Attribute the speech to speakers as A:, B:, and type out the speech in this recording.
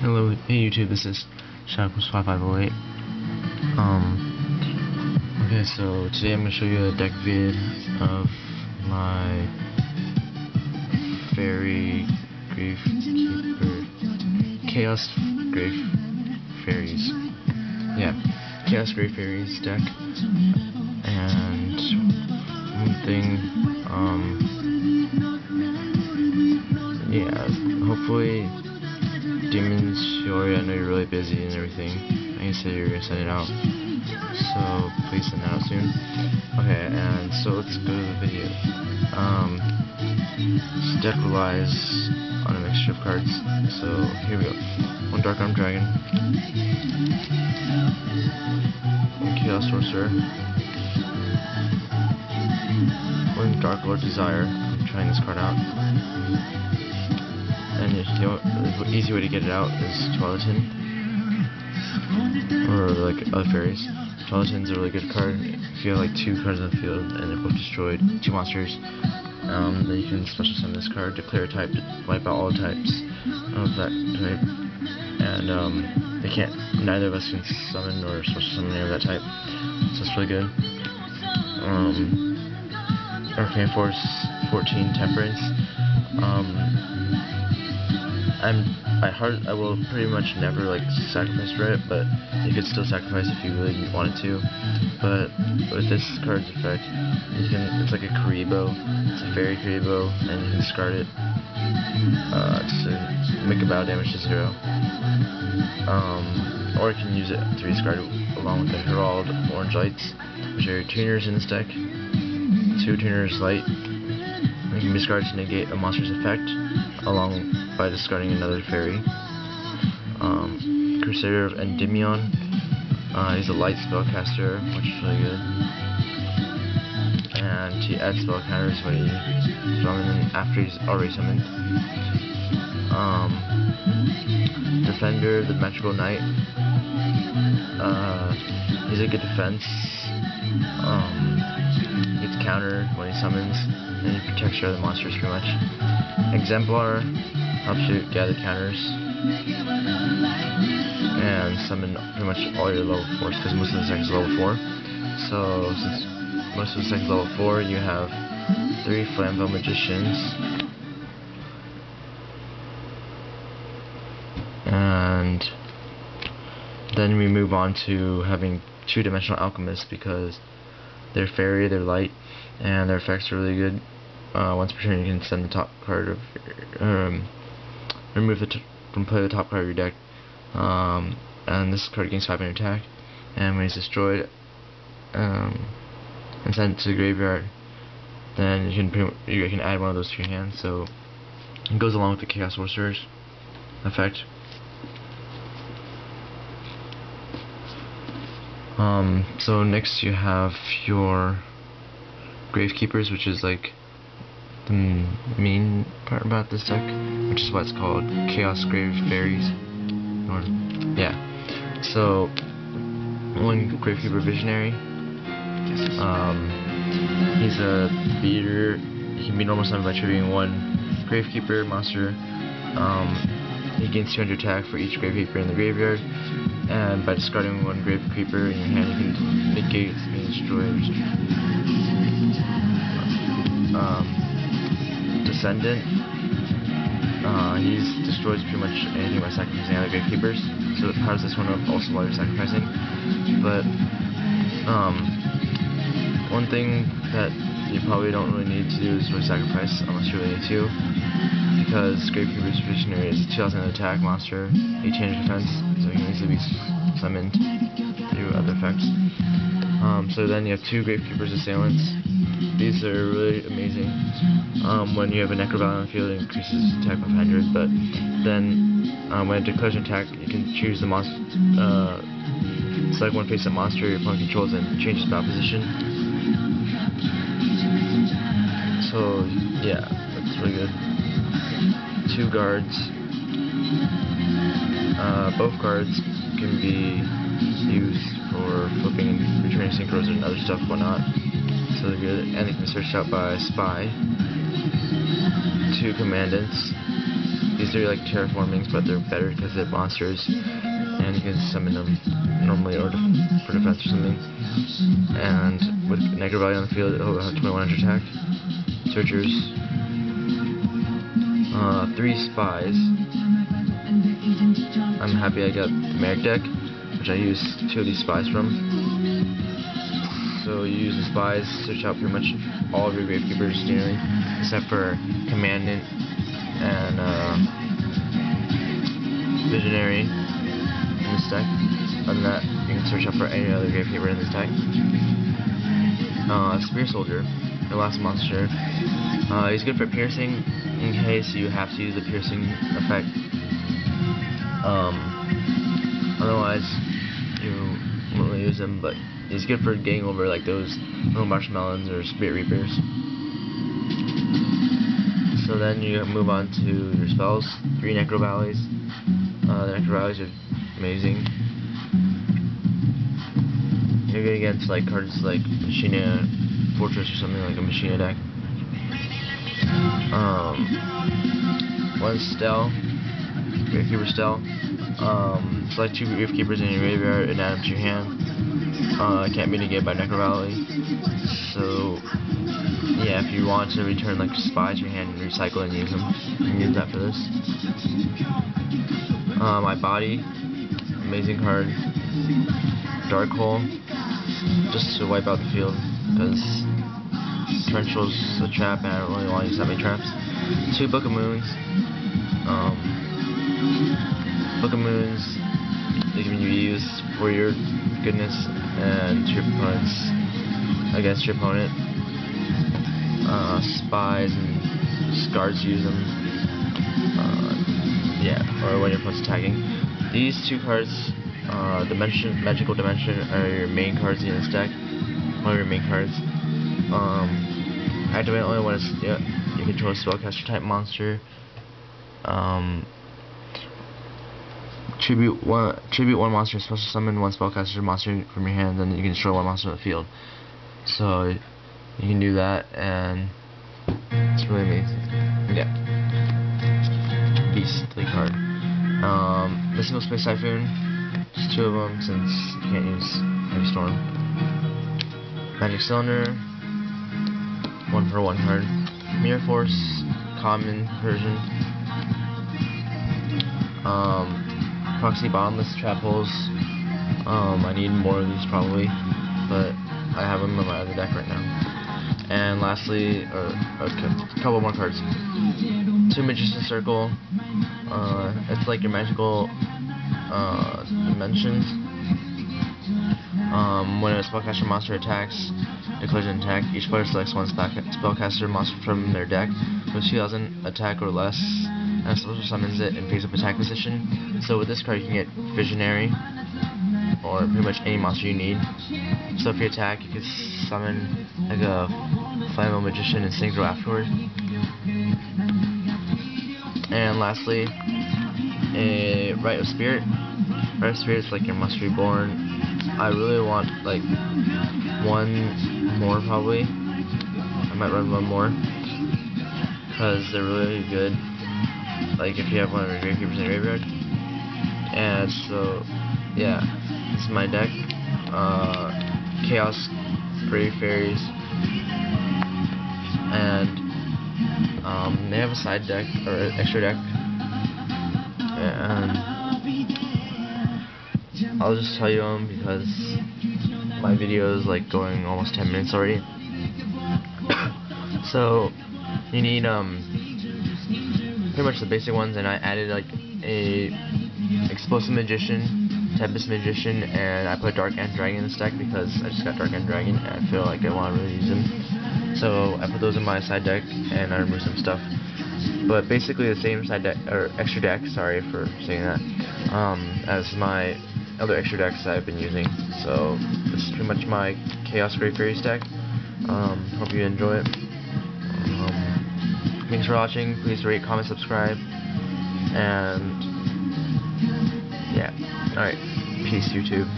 A: Hello, hey YouTube, this is ChaosGraveFairies. Okay, so today I'm going to show you a deck vid of my Fairy Gravekeeper, Chaos Grave Fairies. Yeah, Chaos Grave Fairies deck. And one thing, yeah, hopefully Demonxiori, I know you're really busy and everything, and you said you're going to send it out, so please send that out soon. Okay, and so let's go to the video. This deck relies on a mixture of cards, so here we go. One Dark Arm Dragon, one Chaos Sorcerer, one Dark Lord Desire. I'm trying this card out. And the easy way to get it out is Charlatan, or like other fairies. Charlatan's a really good card. If you have like two cards in the field and they're both destroyed, two monsters, then you can special summon this card, declare a type, wipe out all the types of that type, and they can't. Neither of us can summon or special summon any of that type, so it's really good. Arcane Force 14 Temperance. I will pretty much never like sacrifice for it, but you could still sacrifice if you really wanted to. But with this card's effect, it's like a Kuribo, it's a fairy Kuribo, and you can discard it to make a battle damage to 0. Or you can use it to discard it along with the Herald Orange Lights, which are tuners in this deck. 2 tuners light. You can discard to negate a monster's effect, along by discarding another fairy. Crusader of Endymion. He's a light spellcaster, which is really good. And he adds spell counters when he's summoned and after he's already summoned. Defender, the Magical Knight. He's a good defense. Gets countered when he summons, and he protects your other monsters pretty much. Exemplar helps you gather counters and summon pretty much all your level 4s, because most of the deck is level 4. So since most of the deck is level 4, you have 3 Flamvell Magicians, and then we move on to having 2-dimensional Alchemists, because they're fairy, they're light, and their effects are really good. Once per turn, you can send the top card of from play the top card of your deck, and this card gains 5 attack. And when it's destroyed and sent to the graveyard, then you can add one of those to your hand. So it goes along with the Chaos Sorcerer's effect. So next you have your Gravekeepers, which is like the main part about this deck, which is why it's called ChaosGraveFairies. Yeah. So one Gravekeeper Visionary. He's a beater. He can be normal summoned by triggering 1 Gravekeeper monster. He gains 200 attack for each Gravekeeper in the graveyard, and by discarding 1 Gravekeeper in your hand, you can negate its being destroyed. Descendant. He destroys pretty much anything by sacrificing other Gravekeepers, so it powers this one up also while you're sacrificing. But one thing that you probably don't really need to do is really sacrifice unless you really need to, because Gravekeeper's Visionary is a 2000 attack monster, 1800 defense, so he can easily be summoned through other effects. So then you have 2 Gravekeeper's Assailants. These are really amazing. When you have a Necroval on the field, it increases attack by 100, but then when it declares an attack, you can choose the monster, select one face-up monster your opponent controls and change its battle position. So yeah, that's really good. 2 guards. Both cards can be used for flipping and returning synchros and other stuff, whatnot. So they're good, and they can be searched out by Spy. 2 Commandants. These are like terraformings, but they're better because they're monsters, and you can summon them normally or for defense or something. And with negative value on the field, it'll have 2100 attack. Searchers. 3 spies. I'm happy I got the Marik deck, which I used 2 of these spies from. So you use the spies, search out pretty much all of your Gravekeepers generally, except for Commandant and Visionary in this deck. Other than that, you can search out for any other Gravekeeper in this deck. Spear Soldier, the last monster. He's good for piercing in case you have to use the piercing effect. Otherwise, you won't really use him, but he's good for getting over like those little marshmallows or spirit reapers. So then you move on to your spells. 3 Necro Valleys. The Necro Valleys are amazing. You're good against like cards like Machina Fortress or something like a Machina deck. 1 Stell, Gravekeeper Stell. Select 2 Gravekeepers in your graveyard and add them to your hand. Can't be negated by Necro Valley. So yeah, if you want to return like spies to your hand and recycle and use them, you can use that for this. My Body, amazing card. Dark Hole, just to wipe out the field, because Torrential's a trap and I don't really want to use that many traps. 2 Book of Moons. Book of Moons, they can be used for your goodness and to your opponents, against your opponent. Spies and Scards use them. Yeah, or when your opponent's attacking. These 2 cards, Magical Dimension, are your main cards in this deck. One of your main cards. Activate only when you control a spellcaster type monster. Tribute one monster, special summon 1 spellcaster monster from your hand, then you can destroy 1 monster on the field. So you can do that, and it's really amazing. Yeah. Beastly card. The Single Space Typhoon, just 2 of them since you can't use Heavy Storm. Magic Cylinder, 1 for 1 card. Mirror Force, common version. Proxy Bottomless Trap Holes. I need more of these probably, but I have them in my other deck right now. And lastly, a couple more cards. 2 Magician Circle. It's like your magical dimensions. When a spellcaster monster attacks, declares an attack, each player selects 1 spellcaster monster from their deck with 2000 attack or less, and special summons it in face-up attack position. So with this card you can get Visionary, or pretty much any monster you need. So if you attack, you can summon like a Flammable Magician and Synchro afterward. And lastly, a Rite of Spirit. Rite of Spirit is like your Must Reborn. I really want like 1 more probably. I might run 1 more, because they're really good. Like if you have 1 of your Gravekeepers in your graveyard. And so yeah, this is my deck. ChaosGraveFairies, and they have a side deck or an extra deck, and I'll just tell you them because my video is like going almost 10 minutes already. So you need pretty much the basic ones, and I added like a Explosive Magician, Tempest Magician, and I put Dark End Dragon in this deck because I just got Dark End Dragon and I feel like I want to really use them. So I put those in my side deck and I removed some stuff. But basically the same side deck, or extra deck, sorry for saying that, as my other extra decks I've been using. So this is pretty much my ChaosGraveFairies deck. Hope you enjoy it. Thanks for watching. Please rate, comment, subscribe, and yeah. Alright. Peace, YouTube.